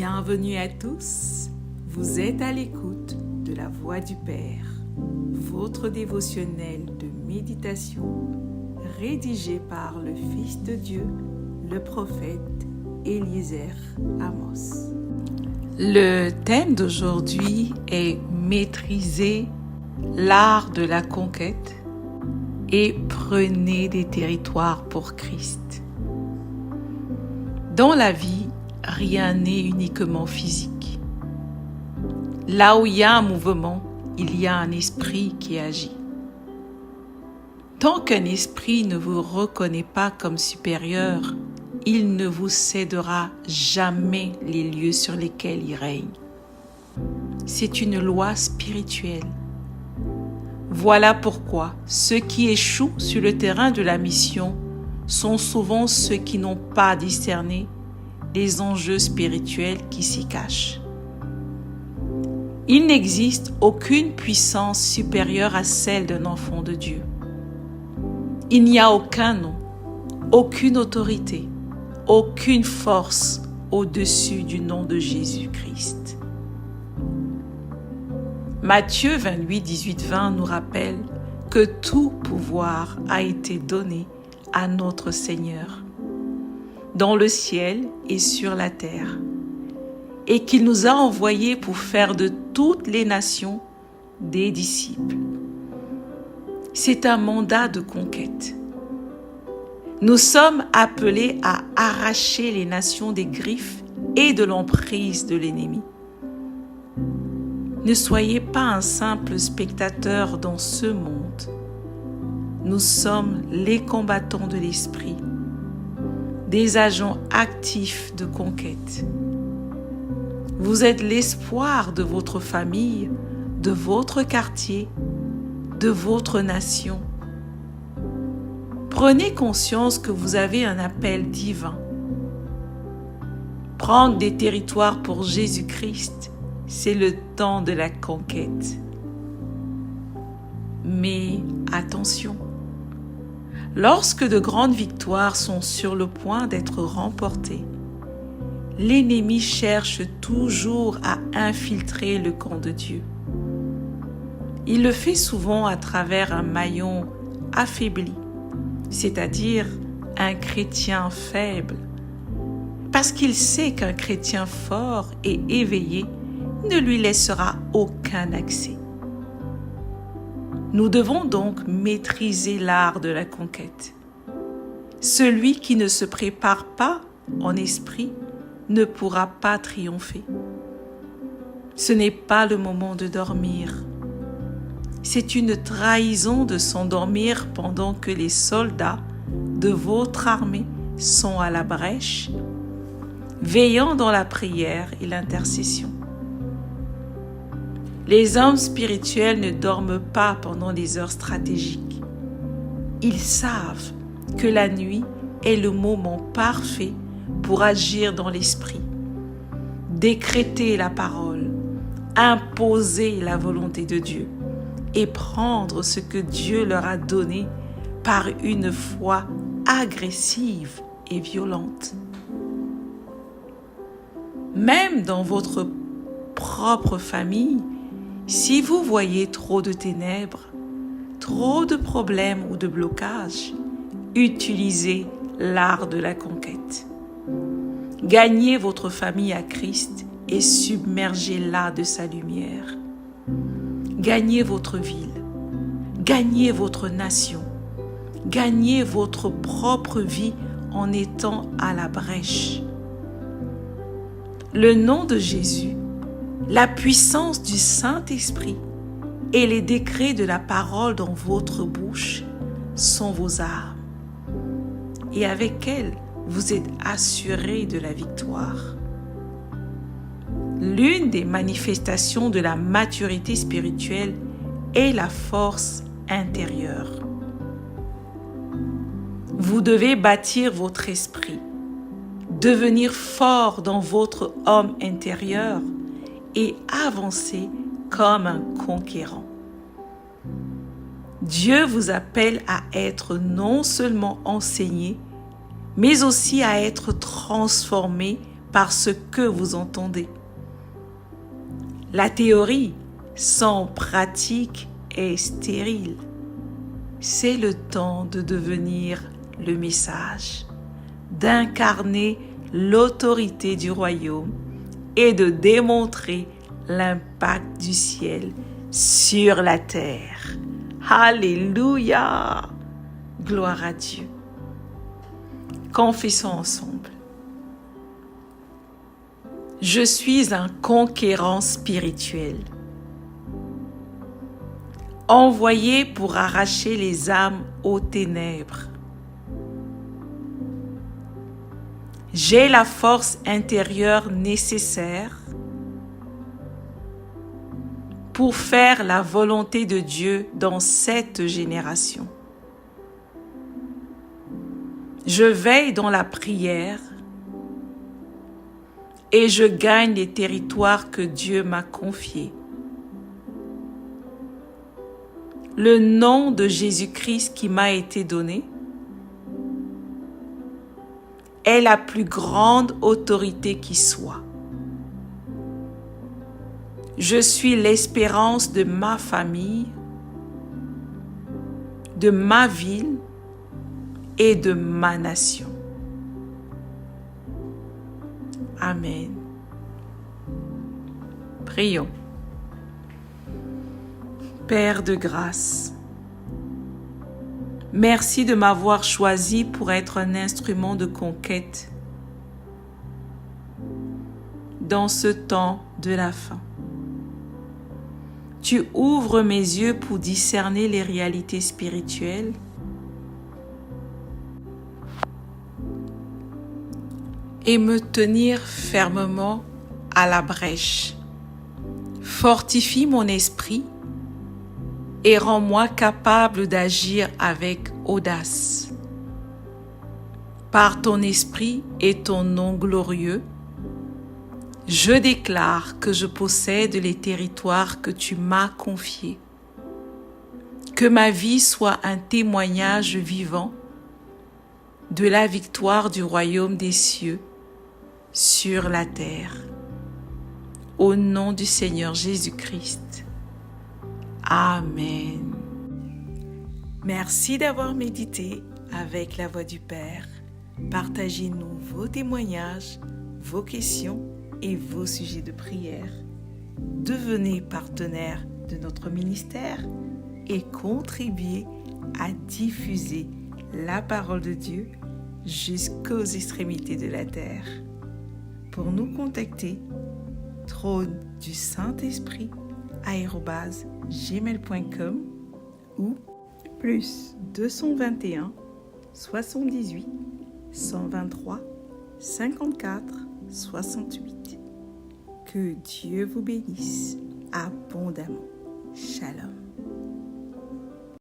Bienvenue à tous, vous êtes à l'écoute de la Voix du Père, votre dévotionnel de méditation rédigé par le Fils de Dieu, le prophète Eliezer Amos. Le thème d'aujourd'hui est maîtriser l'art de la conquête et prenez des territoires pour Christ. Dans la vie, rien n'est uniquement physique. Là où il y a un mouvement, il y a un esprit qui agit. Tant qu'un esprit ne vous reconnaît pas comme supérieur, il ne vous cédera jamais les lieux sur lesquels il règne. C'est une loi spirituelle. Voilà pourquoi ceux qui échouent sur le terrain de la mission sont souvent ceux qui n'ont pas discerné les enjeux spirituels qui s'y cachent. Il n'existe aucune puissance supérieure à celle d'un enfant de Dieu. Il n'y a aucun nom, aucune autorité, aucune force au-dessus du nom de Jésus-Christ. Matthieu 28, 18, 20 nous rappelle que tout pouvoir a été donné à notre Seigneur, dans le ciel et sur la terre, et qu'il nous a envoyés pour faire de toutes les nations des disciples. C'est un mandat de conquête. Nous sommes appelés à arracher les nations des griffes et de l'emprise de l'ennemi. Ne soyez pas un simple spectateur dans ce monde. Nous sommes les combattants de l'esprit, des agents actifs de conquête. Vous êtes l'espoir de votre famille, de votre quartier, de votre nation. Prenez conscience que vous avez un appel divin. Prendre des territoires pour Jésus-Christ, c'est le temps de la conquête. Mais attention, lorsque de grandes victoires sont sur le point d'être remportées, l'ennemi cherche toujours à infiltrer le camp de Dieu. Il le fait souvent à travers un maillon affaibli, c'est-à-dire un chrétien faible, parce qu'il sait qu'un chrétien fort et éveillé ne lui laissera aucun accès. Nous devons donc maîtriser l'art de la conquête. Celui qui ne se prépare pas en esprit ne pourra pas triompher. Ce n'est pas le moment de dormir. C'est une trahison de s'endormir pendant que les soldats de votre armée sont à la brèche, veillant dans la prière et l'intercession. Les hommes spirituels ne dorment pas pendant les heures stratégiques. Ils savent que la nuit est le moment parfait pour agir dans l'esprit, décréter la parole, imposer la volonté de Dieu et prendre ce que Dieu leur a donné par une foi agressive et violente. Même dans votre propre famille, si vous voyez trop de ténèbres, trop de problèmes ou de blocages, utilisez l'art de la conquête. Gagnez votre famille à Christ et submergez-la de sa lumière. Gagnez votre ville, gagnez votre nation, gagnez votre propre vie en étant à la brèche. Le nom de Jésus, la puissance du Saint-Esprit et les décrets de la parole dans votre bouche sont vos armes. Et avec elles, vous êtes assurés de la victoire. L'une des manifestations de la maturité spirituelle est la force intérieure. Vous devez bâtir votre esprit, devenir fort dans votre homme intérieur et avancer comme un conquérant. Dieu vous appelle à être non seulement enseigné, mais aussi à être transformé par ce que vous entendez. La théorie sans pratique est stérile. C'est le temps de devenir le message, d'incarner l'autorité du royaume et de démontrer l'impact du ciel sur la terre. Alléluia! Gloire à Dieu. Confessons ensemble. Je suis un conquérant spirituel, envoyé pour arracher les âmes aux ténèbres. J'ai la force intérieure nécessaire pour faire la volonté de Dieu dans cette génération. Je veille dans la prière et je gagne les territoires que Dieu m'a confiés. Le nom de Jésus-Christ qui m'a été donné est la plus grande autorité qui soit. Je suis l'espérance de ma famille, de ma ville et de ma nation. Amen. Prions. Père de grâce, merci de m'avoir choisi pour être un instrument de conquête dans ce temps de la fin. Tu ouvres mes yeux pour discerner les réalités spirituelles et me tenir fermement à la brèche. Fortifie mon esprit et rends-moi capable d'agir avec audace. Par ton esprit et ton nom glorieux, je déclare que je possède les territoires que tu m'as confiés. Que ma vie soit un témoignage vivant de la victoire du royaume des cieux sur la terre. Au nom du Seigneur Jésus-Christ. Amen. Merci d'avoir médité avec la voix du Père. Partagez-nous vos témoignages, vos questions et vos sujets de prière. Devenez partenaire de notre ministère et contribuez à diffuser la parole de Dieu jusqu'aux extrémités de la terre. Pour nous contacter, trône du Saint-Esprit @gmail.com ou plus 221 78 123 54 68. Que Dieu vous bénisse abondamment. Shalom.